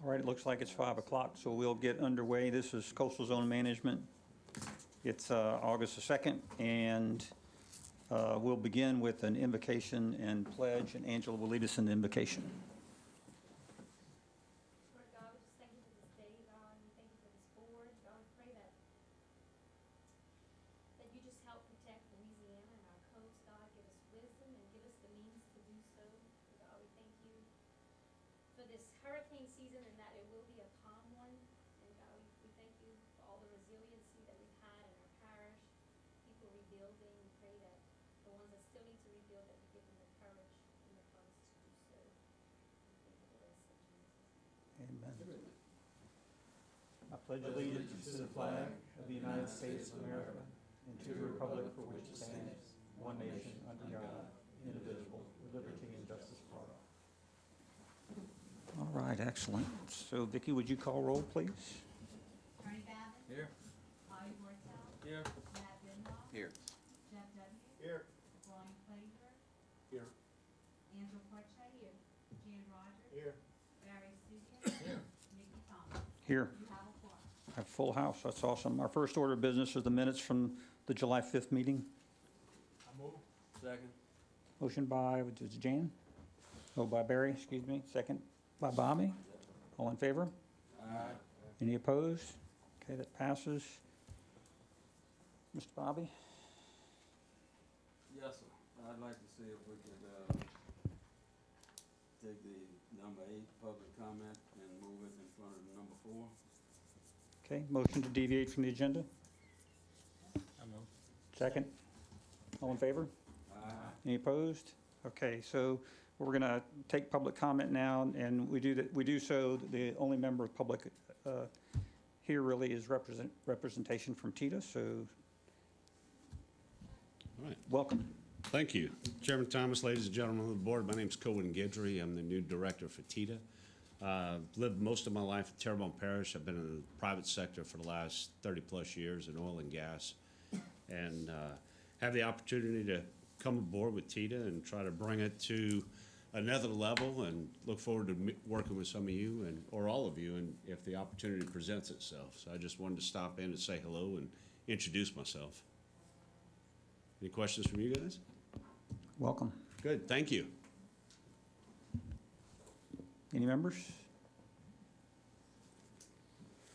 All right, it looks like it's 5 o'clock, so we'll get underway. This is Coastal Zone Management. It's August the 2nd, and we'll begin with an invocation and pledge, and Angela will lead us in the invocation. Lord God, we just thank you for this day, God. We thank you for this board. God, we pray that you just help protect Louisiana and our coast, God. Give us wisdom and give us the means to do so. God, we thank you for this hurricane season and that it will be a calm one. And God, we thank you for all the resiliency that we've had in our parish, people rebuilding. We pray that the ones that still need to rebuild, that you give them the courage and the funds to do so. We thank you for this in Jesus' name. Amen. I pledge allegiance to the flag of the United States of America and to the republic for which it stands, one nation, under God, indivisible, with liberty and justice for all. All right, excellent. So, Vicki, would you call roll, please? Ernie Babbitt. Here. Bobby Mortel. Here. Matt Benoit. Here. Jeff W. Here. Brian Claver. Here. Angela Porche. Here. Jan Rogers. Here. Barry Studious. Here. Nikki Thomas. Here. You have a quorum. I have a full house. That's awesome. Our first order of business is the minutes from the July 5th meeting. I move. Second. Motion by, which is Jan? Oh, by Barry, excuse me. Second by Bobby. All in favor? Aye. Any opposed? Okay, that passes. Mr. Bobby? Yes, sir. I'd like to see if we could take the number 8, public comment, and move it in front of number 4. Okay, motion to deviate from the agenda. I move. Second. All in favor? Aye. Any opposed? Okay, so we're going to take public comment now, and we do so, the only member of public here really is representation from TITA, so All right. welcome. Thank you. Chairman Thomas, ladies and gentlemen of the board, my name is Cohen Guidry. I'm the new director for TITA. Lived most of my life in Terrebonne Parish. I've been in the private sector for the last 30-plus years in oil and gas, and have the opportunity to come aboard with TITA and try to bring it to another level, and look forward to working with some of you or all of you, and if the opportunity presents itself. So I just wanted to stop in and say hello and introduce myself. Any questions from you guys? Welcome. Good, thank you. Any members?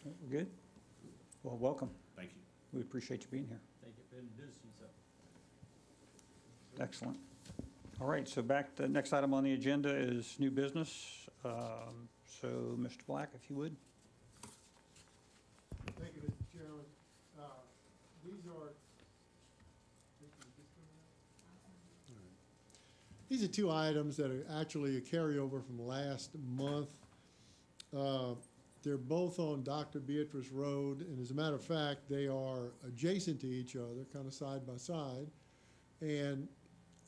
We're good? Well, welcome. Thank you. We appreciate you being here. Thank you for introducing yourself. Excellent. All right, so back, the next item on the agenda is new business. So, Mr. Black, if you would. Thank you, Mr. Chairman. These are two items that are actually a carryover from last month. They're both on Dr. Beatrice Road, and as a matter of fact, they are adjacent to each other, kind of side by side. And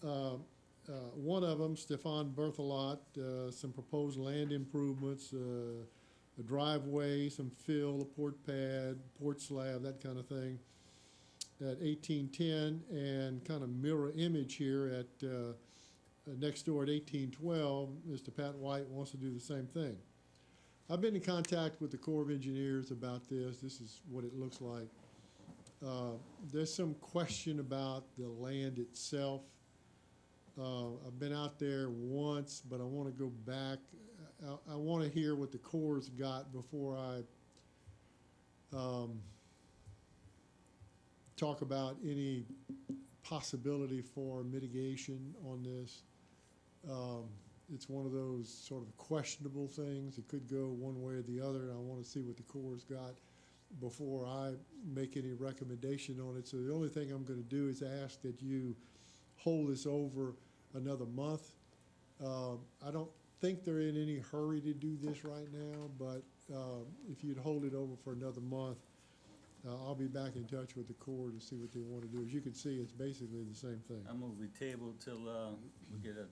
one of them, Stefan Berthelot, some proposed land improvements, a driveway, some fill, a port pad, port slab, that kind of thing, at 1810, and kind of mirror image here at next door at 1812. Mr. Pat White wants to do the same thing. I've been in contact with the Corps of Engineers about this. This is what it looks like. There's some question about the land itself. I've been out there once, but I want to go back. I want to hear what the Corps got before I talk about any possibility for mitigation on this. It's one of those sort of questionable things. It could go one way or the other, and I want to see what the Corps got before I make any recommendation on it. So the only thing I'm going to do is ask that you hold this over another month. I don't think they're in any hurry to do this right now, but if you'd hold it over for another month, I'll be back in touch with the Corps to see what they want to do. As you can see, it's basically the same thing. I move we table till we get a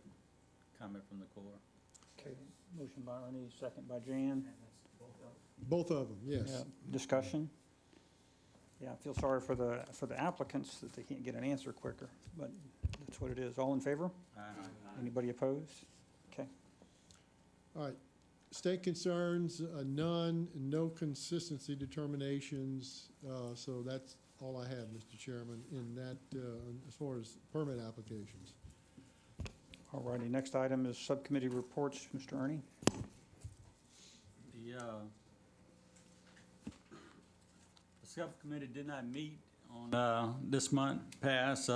comment from the Corps. Okay, motion by Ernie, second by Jan. Both of them, yes. Yeah, discussion? Yeah, I feel sorry for the applicants that they can't get an answer quicker, but that's what it is. All in favor? Aye. Anybody opposed? Okay. All right. State concerns, none, no consistency determinations, so that's all I have, Mr. Chairman, in that, as far as permit applications. All righty, next item is subcommittee reports. Mr. Ernie? The subcommittee did not meet on this month past,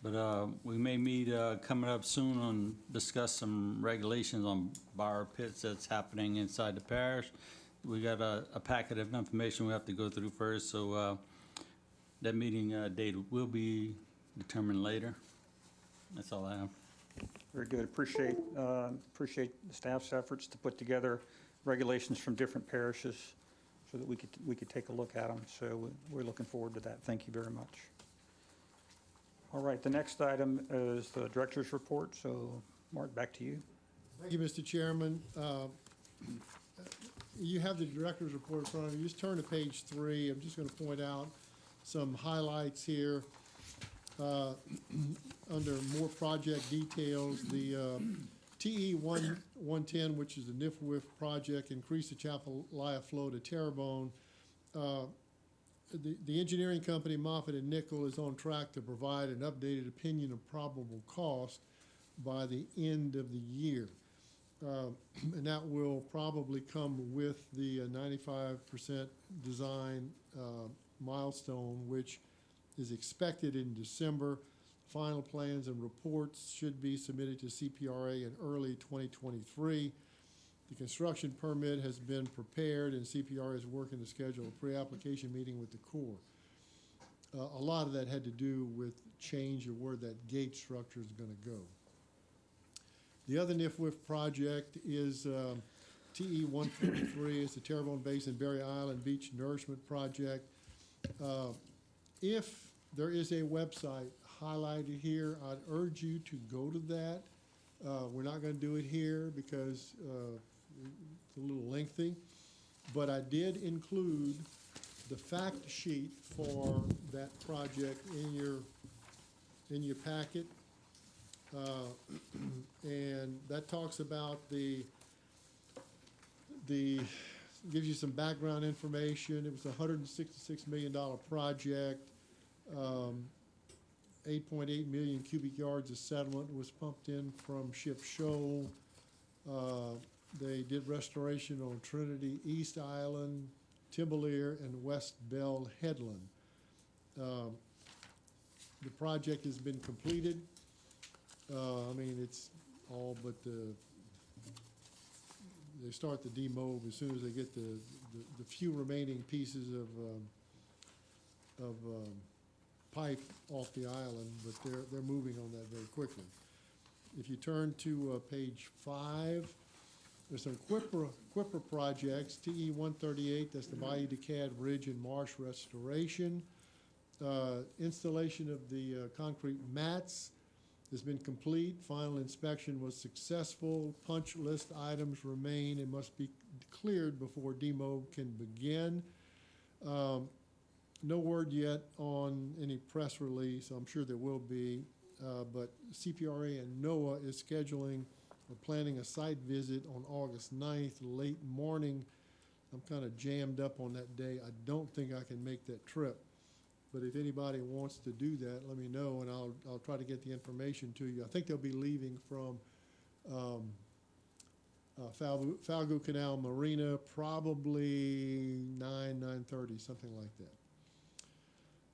but we may meet coming up soon and discuss some regulations on bar pits that's happening inside the parish. We got a packet of information we have to go through first, so that meeting date will be determined later. That's all I have. Very good. Appreciate the staff's efforts to put together regulations from different parishes so that we could take a look at them. So we're looking forward to that. Thank you very much. All right, the next item is the director's report. So Mark, back to you. Thank you, Mr. Chairman. You have the director's report in front of you. Just turn to page 3. I'm just going to point out some highlights here. Under more project details, the TE 110, which is the NIFWIF project, increased the Chapalaya flow to Terrebonne. The engineering company, Moffitt and Nickel, is on track to provide an updated opinion of probable cost by the end of the year. And that will probably come with the 95% design milestone, which is expected in December. Final plans and reports should be submitted to CPRA in early 2023. The construction permit has been prepared, and CPRA is working to schedule a pre-application meeting with the Corps. A lot of that had to do with change of where that gate structure is going to go. The other NIFWIF project is TE 143. It's the Terrebonne Basin Barrie Island Beach Nourishment Project. If there is a website highlighted here, I'd urge you to go to that. We're not going to do it here because it's a little lengthy, but I did include the fact sheet for that project in your packet, and that talks about gives you some background information. It was a $166 million project. 8.8 million cubic yards of sediment was pumped in from Ship Shoal. They did restoration on Trinity East Island, Timbalier, and West Bell Headland. The project has been completed. I mean, it's all but they start the demob as soon as they get the few remaining pieces of pipe off the island, but they're moving on that very quickly. If you turn to page 5, there's some Quipper projects. TE 138, that's the Bayou DeCad Ridge and Marsh restoration. Installation of the concrete mats has been complete. Final inspection was successful. Punch list items remain and must be cleared before demob can begin. No word yet on any press release. I'm sure there will be, but CPRA and NOAA is scheduling or planning a site visit on August 9th, late morning. I'm kind of jammed up on that day. I don't think I can make that trip, but if anybody wants to do that, let me know, and I'll try to get the information to you. I think they'll be leaving from Falgout Canal Marina, probably 9:30, something like that.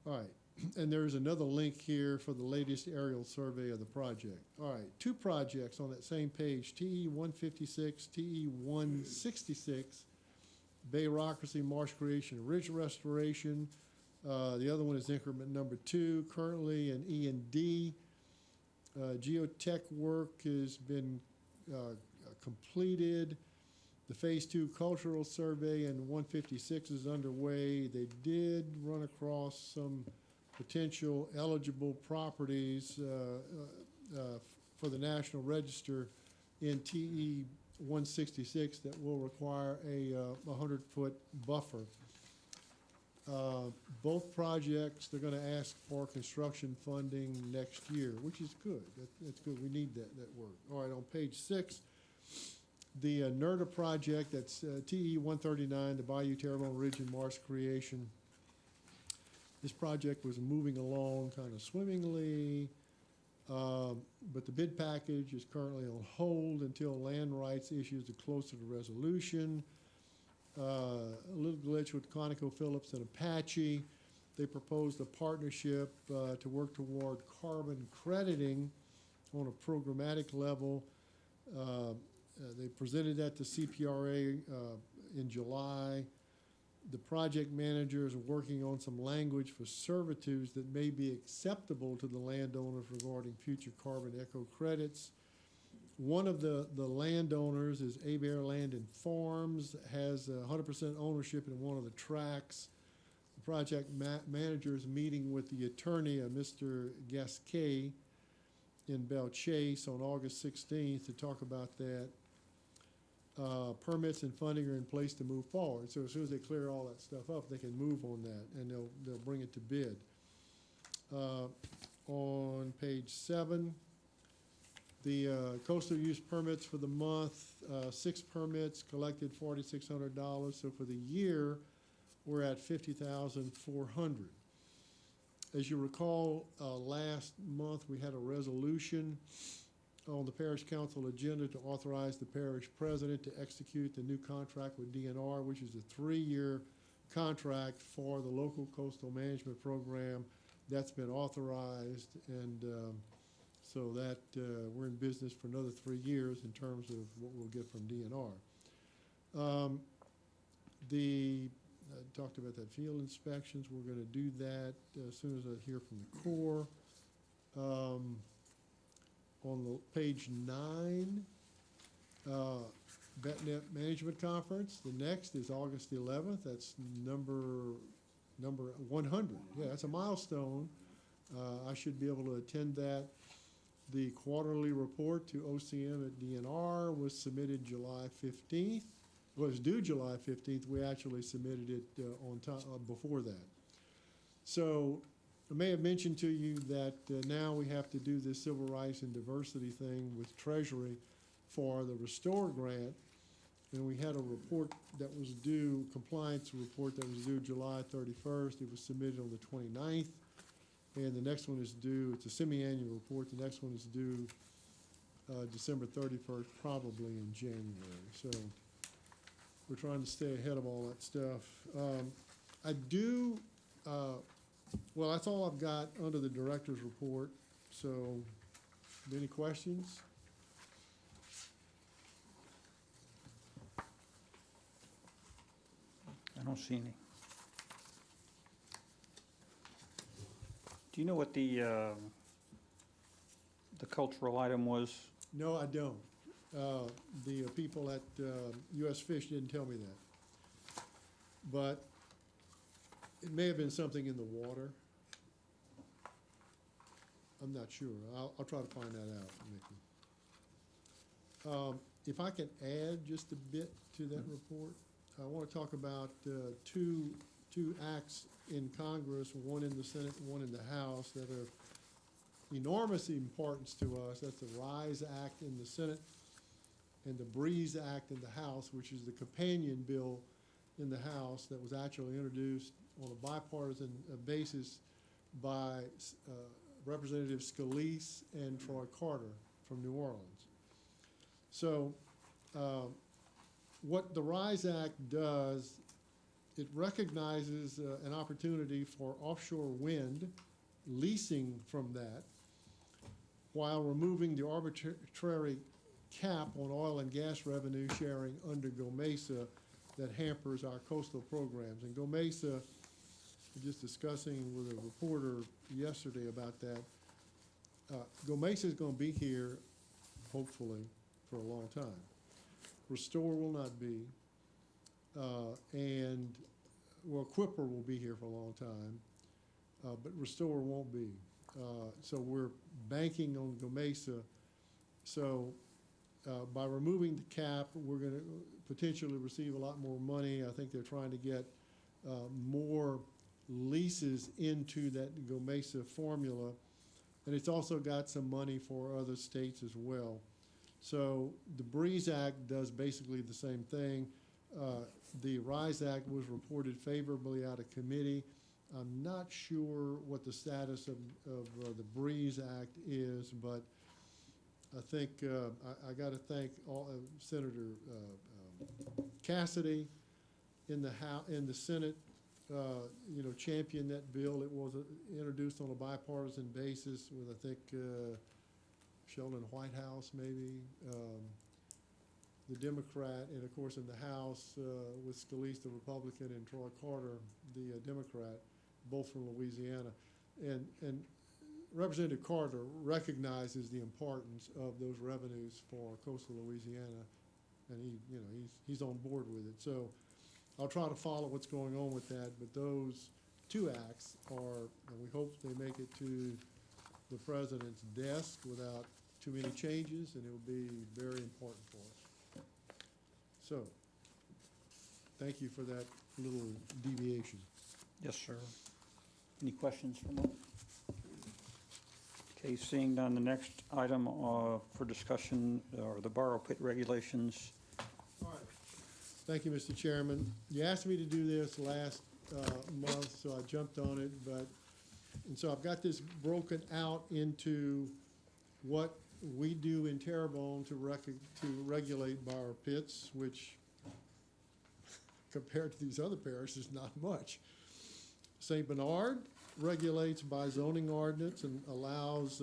All right, and there's another link here for the latest aerial survey of the project. All right, 2 projects on that same page, TE 156, TE 166, Bayrocracy Marsh Creation Ridge Restoration. The other one is increment number 2, currently in E&D. Geotech work has been completed. The Phase 2 cultural survey in 156 is underway. They did run across some potential eligible properties for the National Register in TE 166 that will require a 100-foot buffer. Both projects, they're going to ask for construction funding next year, which is good. That's good. We need that work. All right, on page 6, The NERDA project, that's TE 139, the Bayou Terrebonne Ridge and Marsh Creation. This project was moving along kind of swimmingly, but the bid package is currently on hold until land rights issues are closer to resolution. A little glitch with ConocoPhillips and Apache. They proposed a partnership to work toward carbon crediting on a programmatic level. They presented that to CPRA in July. The project manager is working on some language for servitudes that may be acceptable to the landowners regarding future carbon eco credits. One of the landowners is Abear Land and Farms, has 100% ownership in one of the tracks. The project manager is meeting with the attorney, Mr. Gasquet, in Belle Chase on August 16th to talk about that. Permits and funding are in place to move forward. So as soon as they clear all that stuff up, they can move on that, and they'll bring it to bid. On page 7, the coastal use permits for the month, 6 permits, collected $4,600. So for the year, we're at $50,400. As you recall, last month we had a resolution on the parish council agenda to authorize the parish president to execute the new contract with DNR, which is a 3-year contract for the local coastal management program. That's been authorized, and so that we're in business for another 3 years in terms of what we'll get from DNR. I talked about that field inspections. We're going to do that as soon as I hear from the Corps. On the page 9, BetNet Management Conference. The next is August 11th. That's number 100. Yeah, that's a milestone. I should be able to attend that. The quarterly report to OCM at DNR was submitted July 15th. Well, it was due July 15th. We actually submitted it on time before that. So I may have mentioned to you that now we have to do this civil rights and diversity thing with Treasury for the Restore grant. And we had a report that was due, compliance report that was due July 31st. It was submitted on the 29th. And the next one is due, it's a semi-annual report. The next one is due December 31st, probably in January. So we're trying to stay ahead of all that stuff. Well, that's all I've got under the director's report. So, any questions? I don't see any. Do you know what the cultural item was? No, I don't. The people at U.S. Fish didn't tell me that. But it may have been something in the water. I'm not sure. I'll try to find that out, Mickey. If I can add just a bit to that report, I want to talk about two acts in Congress, one in the Senate and one in the House, that are enormous importance to us. That's the RISE Act in the Senate and the BREEZE Act in the House, which is the companion bill in the House that was actually introduced on a bipartisan basis by Representative Scalise and Troy Carter from New Orleans. So what the RISE Act does, it recognizes an opportunity for offshore wind, leasing from that, while removing the arbitrary cap on oil and gas revenue sharing under GOMESA that hampers our coastal programs. And GOMESA, just discussing with a reporter yesterday about that, GOMESA is going to be here, hopefully, for a long time. Restore will not be, and, well, Quipper will be here for a long time, but Restore won't be. So we're banking on GOMESA. So by removing the cap, we're going to potentially receive a lot more money. I think they're trying to get more leases into that GOMESA formula. And it's also got some money for other states as well. So the Breeze Act does basically the same thing. The RISE Act was reported favorably out of committee. I'm not sure what the status of the Breeze Act is, but I think I got to thank Senator Cassidy in the Senate. Championed that bill. It was introduced on a bipartisan basis with, I think, Sheldon Whitehouse, maybe, the Democrat, and of course in the House with Scalise, the Republican, and Troy Carter, the Democrat, both from Louisiana. And Representative Carter recognizes the importance of those revenues for coastal Louisiana, and he's on board with it. So I'll try to follow what's going on with that, but those two acts are, and we hope they make it to the president's desk without too many changes, and it will be very important for us. So, thank you for that little deviation. Yes, sir. Any questions from them? Okay, seeing none, the next item for discussion are the borrow pit regulations. All right. Thank you, Mr. Chairman. You asked me to do this last month, so I jumped on it, and so I've got this broken out into what we do in Terrebonne to regulate borrow pits, which compared to these other parishes, not much. St. Bernard regulates by zoning ordinance and allows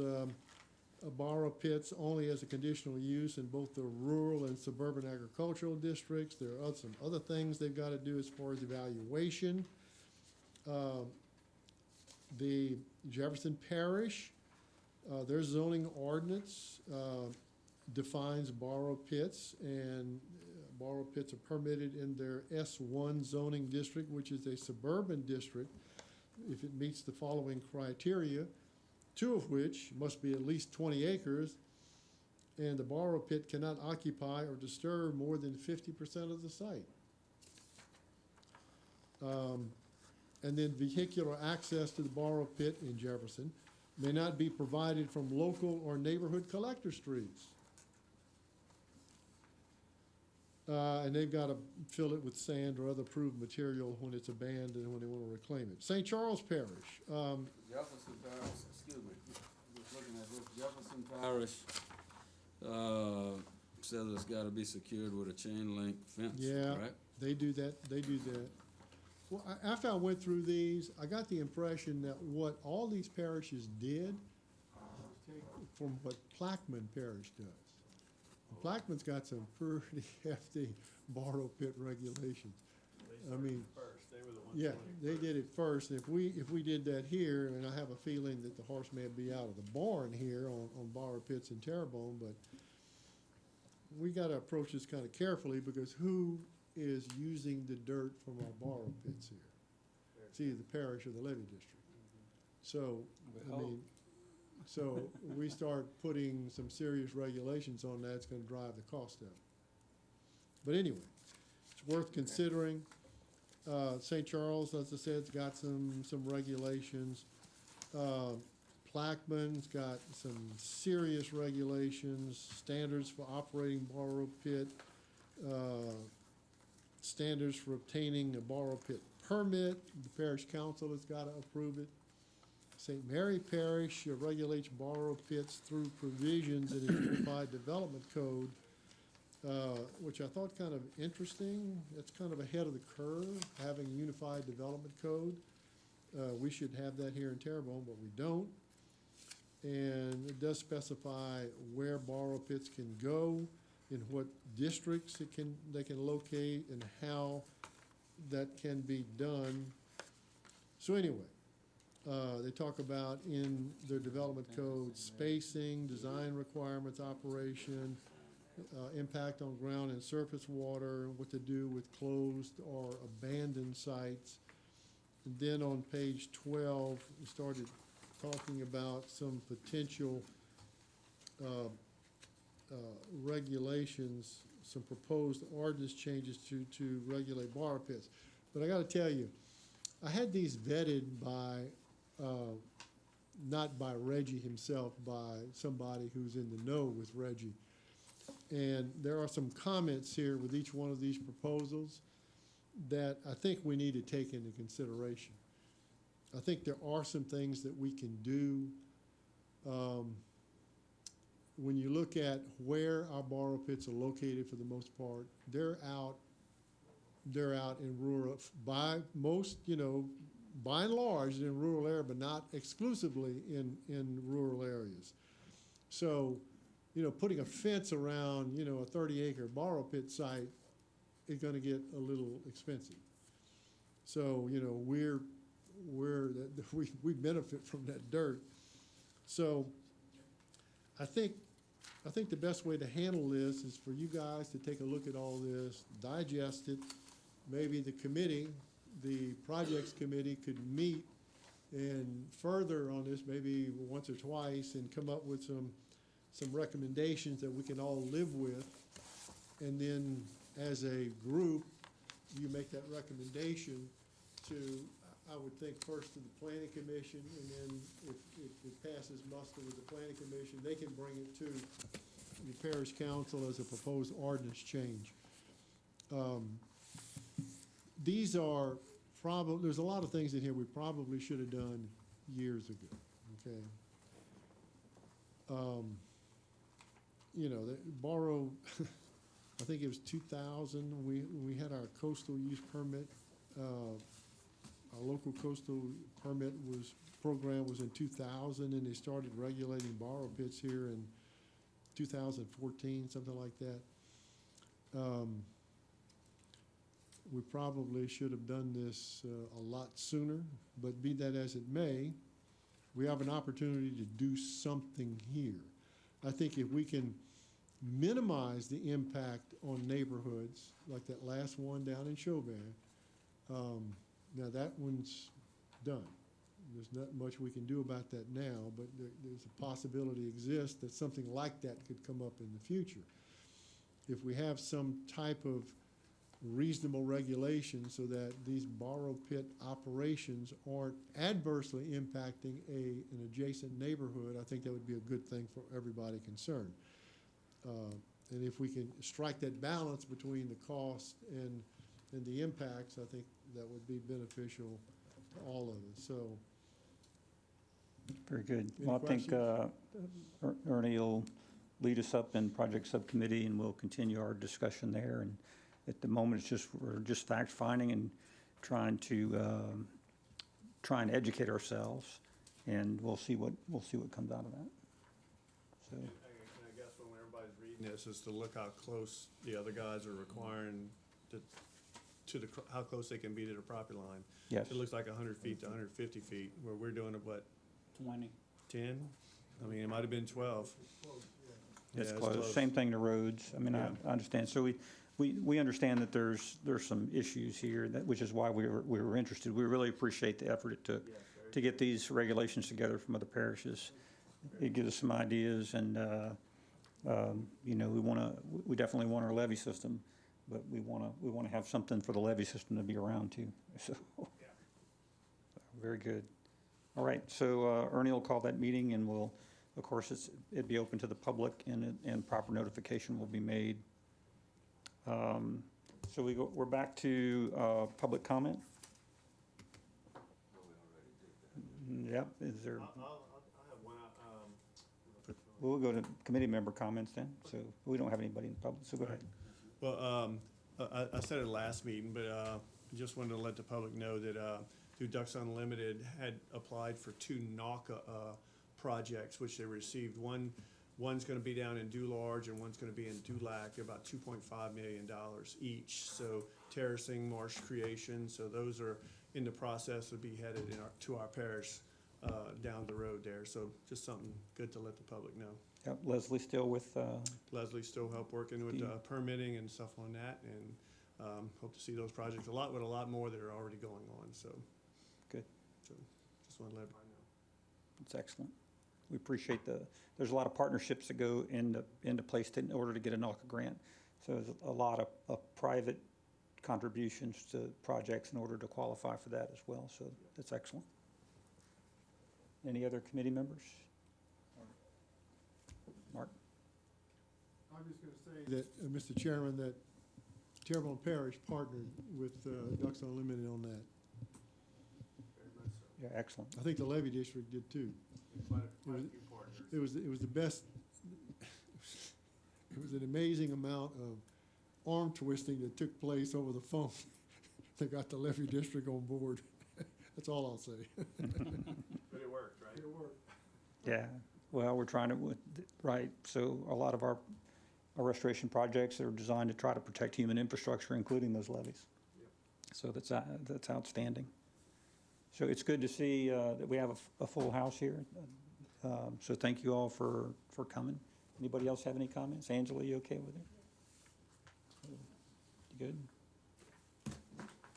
borrow pits only as a conditional use in both the rural and suburban agricultural districts. There are some other things they've got to do as far as evaluation. The Jefferson Parish, their zoning ordinance defines borrow pits, and borrow pits are permitted in their S1 zoning district, which is a suburban district, if it meets the following criteria, 2 of which must be at least 20 acres, and the borrow pit cannot occupy or disturb more than 50% of the site. And then vehicular access to the borrow pit in Jefferson may not be provided from local or neighborhood collector streets. And they've got to fill it with sand or other approved material when it's abandoned, when they want to reclaim it. St. Charles Parish. Jefferson Parish, excuse me, just looking at this, Jefferson Parish, says it's gotta be secured with a chain link fence, Yeah. right? They do that. Well, after I went through these, I got the impression that what all these parishes did was take from what Plaquemine Parish does. Plaquemine's got some pretty hefty borrow pit regulations. I mean, yeah, they did it first. If we did that here, and I have a feeling that the horse may be out of the barn here on borrow pits in Terrebonne, but we got to approach this kind of carefully, because who is using the dirt from our borrow pits here? It's either the parish or the levy district. So, I mean, so we start putting some serious regulations on that, it's gonna drive the cost up. But anyway, it's worth considering. St. Charles, as I said, has got some regulations. Plaquemine's got some serious regulations, standards for operating borrow pit, standards for obtaining a borrow pit permit. The parish council has got to approve it. St. Mary Parish regulates borrow pits through provisions in the Unified Development Code, which I thought kind of interesting. It's kind of ahead of the curve, having a Unified Development Code. We should have that here in Terrebonne, but we don't. And it does specify where borrow pits can go, in what districts they can locate, and how that can be done. So anyway, they talk about in their development code spacing, design requirements, operation, impact on ground and surface water, what to do with closed or abandoned sites. And then on page 12, we started talking about some potential regulations, some proposed ordinance changes to regulate borrow pits. But I got to tell you, I had these vetted by, not by Reggie himself, by somebody who's in the know with Reggie. And there are some comments here with each one of these proposals that I think we need to take into consideration. I think there are some things that we can do. When you look at where our borrow pits are located for the most part, they're out in rural, by and large in rural area, but not exclusively in rural areas. So, putting a fence around, a 30-acre borrow pit site is gonna get a little expensive. So, we benefit from that dirt. So I think the best way to handle this is for you guys to take a look at all this, digest it. Maybe the projects committee could meet and further on this, maybe once or twice, and come up with some recommendations that we can all live with. And then as a group, you make that recommendation to, I would think, first to the planning commission, and then if it passes muster with the planning commission, they can bring it to the parish council as a proposed ordinance change. These are there's a lot of things in here we probably should have done years ago, okay? Borrow, I think it was 2000, we had our coastal use permit. Our local coastal permit program was in 2000, and they started regulating borrow pits here in 2014, something like that. We probably should have done this a lot sooner, but be that as it may, we have an opportunity to do something here. I think if we can minimize the impact on neighborhoods, like that last one down in Chauvin, now that one's done. There's not much we can do about that now, but there's a possibility exists that something like that could come up in the future. If we have some type of reasonable regulation so that these borrow pit operations aren't adversely impacting an adjacent neighborhood, I think that would be a good thing for everybody concerned. And if we can strike that balance between the cost and the impacts, I think that would be beneficial to all of us. So, Very good. Any Well, I think Ernie will lead us up in project subcommittee, and we'll continue our discussion there. And at the moment, we're just fact finding and trying to educate ourselves, and we'll see what comes out of that. So. I guess when everybody's reading this is to look how close the other guys are requiring how close they can be to the property line. Yes. It looks like 100 feet to 150 feet, where we're doing it, what, 20. 10? I mean, it might have been 12. It's Yeah, close. Same thing to roads. I mean, Yeah. I understand. So we understand that there's some issues here, which is why we were interested. We really appreciate the effort it took to get these regulations together from other parishes. It gives us some ideas, and we definitely want our levee system, but we want to have something for the levee system to be around too. So, very good. All right. So Ernie will call that meeting, and we'll, of course, it'd be open to the public, and proper notification will be made. So we're back to public comment. Yep. Is there? I have one. We'll go to committee member comments then. So we don't have anybody in the public. So go ahead. Well, I said it last meeting, but I just wanted to let the public know that through Ducks Unlimited had applied for 2 NACA projects, which they received. One's going to be down in Dularge, and one's going to be in Dulac, about $2.5 million each. So terracing, marsh creation. So those are in the process of be headed to our parish down the road there. So just something good to let the public know. Yep. Leslie still with. Leslie still help working with permitting and stuff on that, and hope to see those projects a lot more that are already going on. So Good. So just want to let everybody know. That's excellent. We appreciate there's a lot of partnerships that go into place in order to get a NACA grant. So there's a lot of private contributions to projects in order to qualify for that as well. So that's excellent. Any other committee members? Mark? I'm I'm just gonna say that, Mr. Chairman, that Terrebonne Parish partnered with Ducks Unlimited on that. Yeah, excellent. I think the levy district did too. It was the best, it was an amazing amount of arm twisting that took place over the phone. They got the levy district on board. That's all I'll say. But it worked, right? It worked. Yeah, well, we're trying to, right, so a lot of our restoration projects are designed to try to protect human infrastructure, including those levees. So that's outstanding. So it's good to see that we have a full house here. So thank you all for coming. Anybody else have any comments? Angela, you okay with it? You good?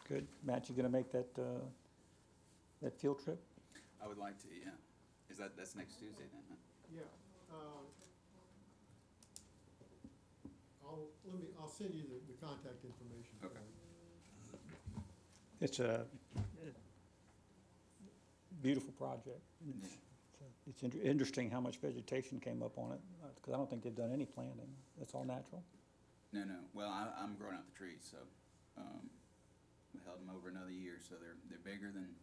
Good. Matt, you gonna make that field trip? I would like to, yeah. That's next Tuesday then, huh? Yeah. I'll send you the contact information. Okay. It's a beautiful project. It's interesting how much vegetation came up on it, because I don't think they've done any planting. It's all natural. No. Well, I'm growing out the trees, so we held them over another year, so they're bigger than.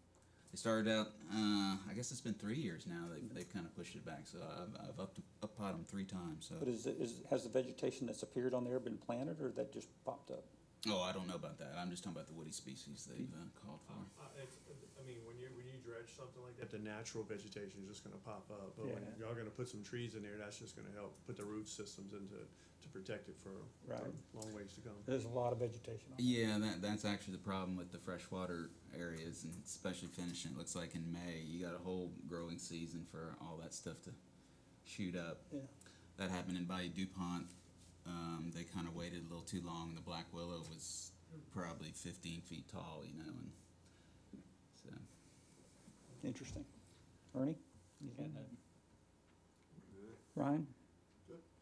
They started out. I guess it's been 3 years now. They've kind of pushed it back, so I've up-potted them 3 times. So. But has the vegetation that's appeared on there been planted, or that just popped up? Oh, I don't know about that. I'm just talking about the woody species they've called for. I mean, when you dredge something like that, the natural vegetation is just gonna pop up. But when Yeah. y'all gonna put some trees in there, that's just gonna help put the root systems into, to protect it for Right. long ways to come. There's a lot of vegetation on it. Yeah, that's actually the problem with the freshwater areas, and especially finishing. It looks like in May, you got a whole growing season for all that stuff to shoot up. Yeah. That happened in Bayou DuPont. They kind of waited a little too long. The black willow was probably 15 feet tall, you know, and so. Interesting. Ernie? Anything? Ryan?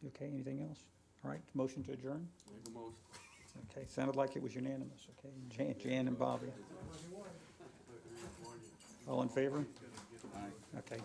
You okay? Anything else? All right, motion to adjourn? Make a motion. Okay, sounded like it was unanimous, okay? Jan and Bobby. All in favor? Okay.